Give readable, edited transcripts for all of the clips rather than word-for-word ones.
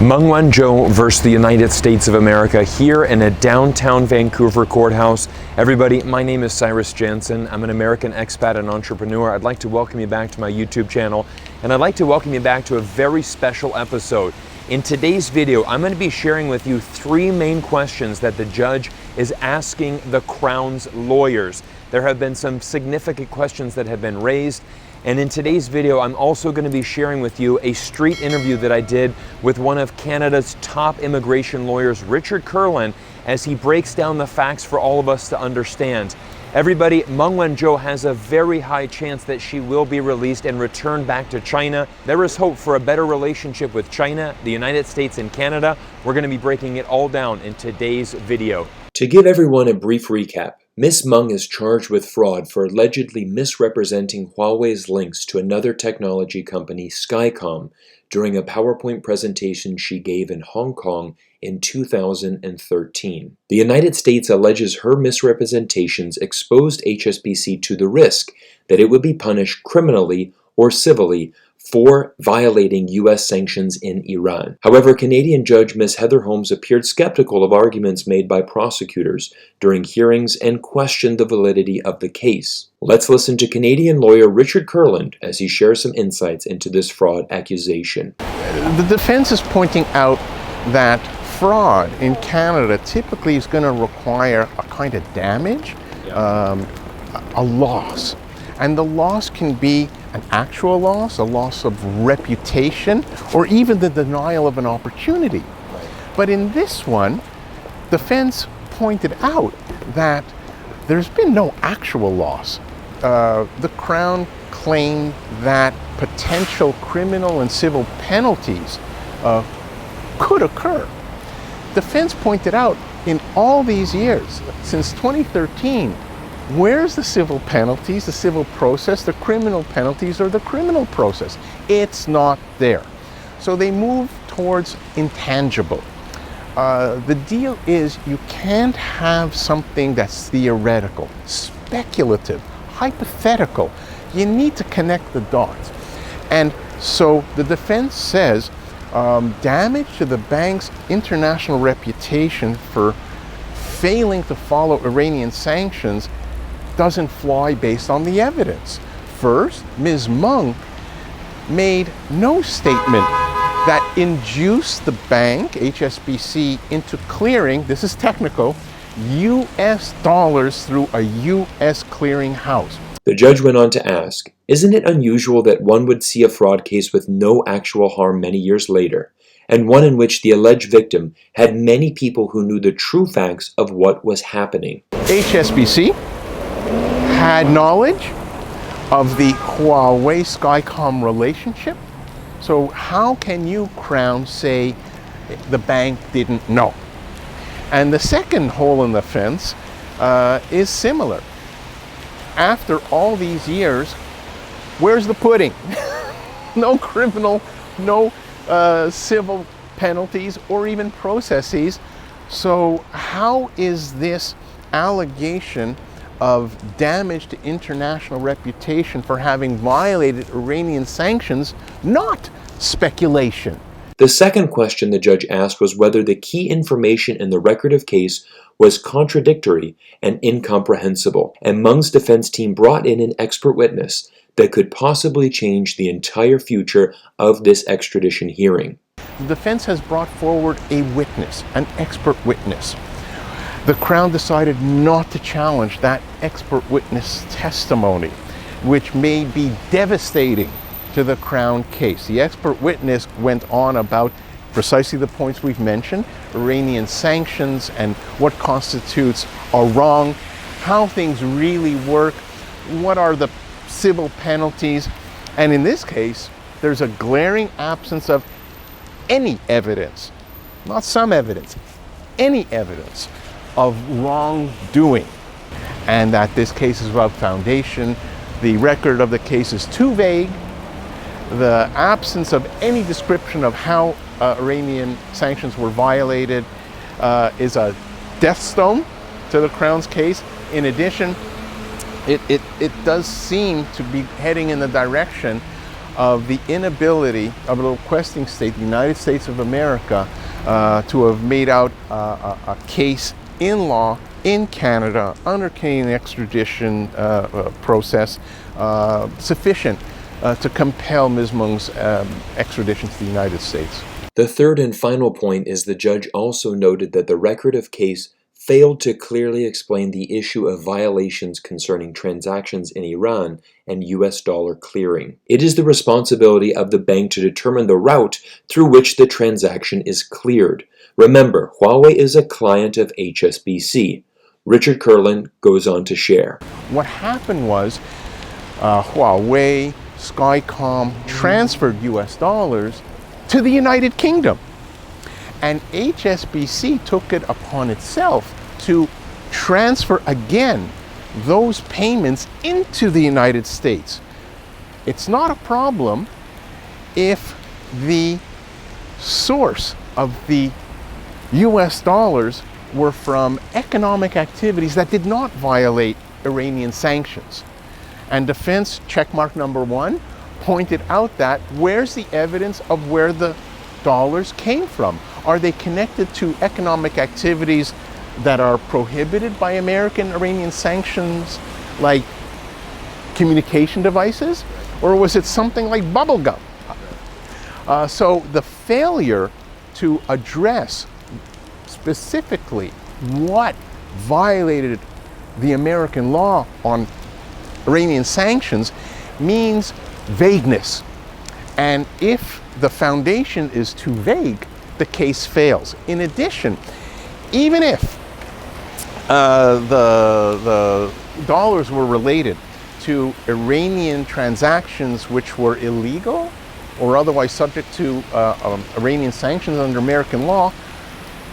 Meng Wanzhou versus the United States of America here in a downtown Vancouver courthouse. Everybody, my name is Cyrus Jansen. I'm an American expat and entrepreneur. I'd like to welcome you back to my YouTube channel, and I'd like to welcome you back to a very special episode. In today's video, I'm going to be sharing with you three main questions that the judge is asking the Crown's lawyers. There have been some significant questions that have been raised. And in today's video, I'm also going to be sharing with you a street interview that I did with one of Canada's top immigration lawyers, Richard Kurland, as he breaks down the facts for all of us to understand. Everybody, Meng Wanzhou has a very high chance that she will be released and returned back to China. There is hope for a better relationship with China, the United States, and Canada. We're going to be breaking it all down in today's video. To give everyone a brief recap, Ms. Meng is charged with fraud for allegedly misrepresenting Huawei's links to another technology company, Skycom, during a PowerPoint presentation she gave in Hong Kong in 2013. The United States alleges her misrepresentations exposed HSBC to the risk that it would be punished criminally or civilly for violating U.S. sanctions in Iran. However, Canadian Judge Ms. Heather Holmes appeared skeptical of arguments made by prosecutors during hearings and questioned the validity of the case. Let's listen to Canadian lawyer Richard Kurland as he shares some insights into this fraud accusation. The defense is pointing out that fraud in Canada typically is going to require a kind of damage, a loss. And the loss can be an actual loss, a loss of reputation, or even the denial of an opportunity. But in this one, defense pointed out that there's been no actual loss. The Crown claimed that potential criminal and civil penalties could occur. Defense pointed out in all these years, since 2013, where's the civil penalties, the civil process, the criminal penalties, or the criminal process? It's not there. So they move towards intangible. The deal is you can't have something that's theoretical, speculative, hypothetical. You need to connect the dots. And so the defense says damage to the bank's international reputation for failing to follow Iranian sanctions doesn't fly based on the evidence. First, Ms. Meng made no statement that induced the bank, HSBC, into clearing, this is technical, US dollars through a US clearing house. The judge went on to ask, isn't it unusual that one would see a fraud case with no actual harm many years later, and one in which the alleged victim had many people who knew the true facts of what was happening? HSBC had knowledge of the Huawei Skycom relationship. So how can you, Crown, say the bank didn't know? And the second hole in the fence is similar. After all these years, where's the pudding? No criminal, no civil penalties or even processes. So how is this allegation of damage to international reputation for having violated Iranian sanctions not speculation? The second question the judge asked was whether the key information in the record of case was contradictory and incomprehensible, and Meng's defense team brought in an expert witness that could possibly change the entire future of this extradition hearing. The defense has brought forward a witness, an expert witness. The Crown decided not to challenge that expert witness testimony, which may be devastating to the Crown case. The expert witness went on about precisely the points we've mentioned, Iranian sanctions and what constitutes a wrong, how things really work, what are the civil penalties, and in this case, there's a glaring absence of any evidence, not some evidence, any evidence of wrongdoing, and that this case is without foundation. The record of the case is too vague. The absence of any description of how Iranian sanctions were violated is a death stone to the Crown's case. In addition, it does seem to be heading in the direction of the inability of a requesting state, the United States of America, to have made out a case in law in Canada under Canadian extradition process sufficient to compel Ms. Meng's extradition to the United States. The third and final point is the judge also noted that the record of case failed to clearly explain the issue of violations concerning transactions in Iran and US dollar clearing. It is the responsibility of the bank to determine the route through which the transaction is cleared. Remember, Huawei is a client of HSBC. Richard Kurland goes on to share. What happened was Huawei, Skycom transferred US dollars to the United Kingdom. And HSBC took it upon itself to transfer again those payments into the United States. It's not a problem if the source of the US dollars were from economic activities that did not violate Iranian sanctions. And defense checkmark number 1 pointed out that where's the evidence of where the dollars came from? Are they connected to economic activities that are prohibited by American Iranian sanctions, like communication devices? Or was it something like bubble gum? So the failure to address specifically what violated the American law on Iranian sanctions means vagueness. And if the foundation is too vague, the case fails. In addition, even if the dollars were related to Iranian transactions which were illegal or otherwise subject to Iranian sanctions under American law,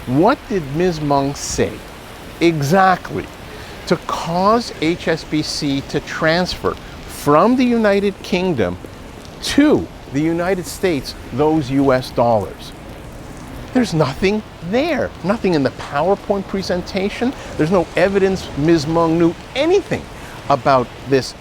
what did Ms. Meng say exactly to cause HSBC to transfer from the United Kingdom to the United States those US dollars? There's nothing there, nothing in the PowerPoint presentation. There's no evidence Ms. Meng knew anything about this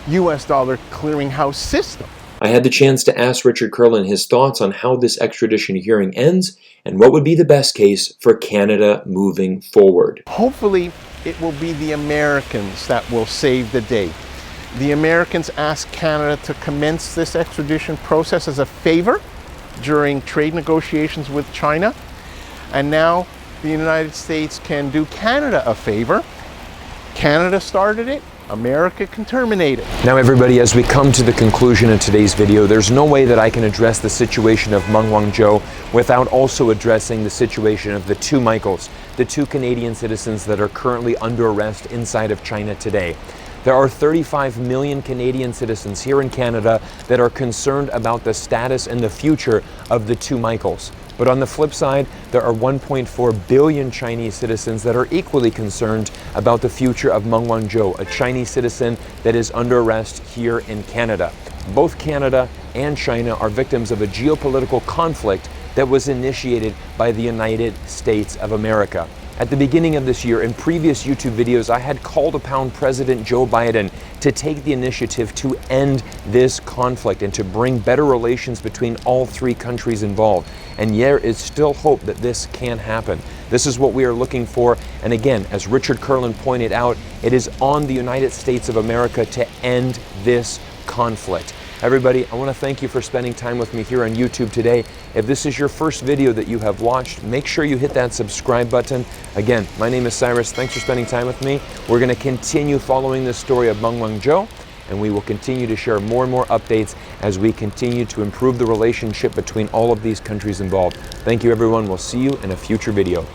US dollar clearinghouse system. I had the chance to ask Richard Kurland his thoughts on how this extradition hearing ends and what would be the best case for Canada moving forward. Hopefully, it will be the Americans that will save the day. The Americans asked Canada to commence this extradition process as a favor during trade negotiations with China. And now the United States can do Canada a favor. Canada started it, America can terminate it. Now everybody, as we come to the conclusion of today's video, there's no way that I can address the situation of Meng Wanzhou without also addressing the situation of the two Michaels, the two Canadian citizens that are currently under arrest inside of China today. There are 35 million Canadian citizens here in Canada that are concerned about the status and the future of the two Michaels. But on the flip side, there are 1.4 billion Chinese citizens that are equally concerned about the future of Meng Wanzhou, a Chinese citizen that is under arrest here in Canada. Both Canada and China are victims of a geopolitical conflict that was initiated by the United States of America. At the beginning of this year, in previous YouTube videos, I had called upon President Joe Biden to take the initiative to end this conflict and to bring better relations between all three countries involved. And there is still hope that this can happen. This is what we are looking for. And again, as Richard Kurland pointed out, it is on the United States of America to end this conflict. Everybody, I want to thank you for spending time with me here on YouTube today. If this is your first video that you have watched, make sure you hit that subscribe button. Again, my name is Cyrus. Thanks for spending time with me. We're going to continue following the story of Meng Wanzhou, and we will continue to share more and more updates as we continue to improve the relationship between all of these countries involved. Thank you, everyone. We'll see you in a future video.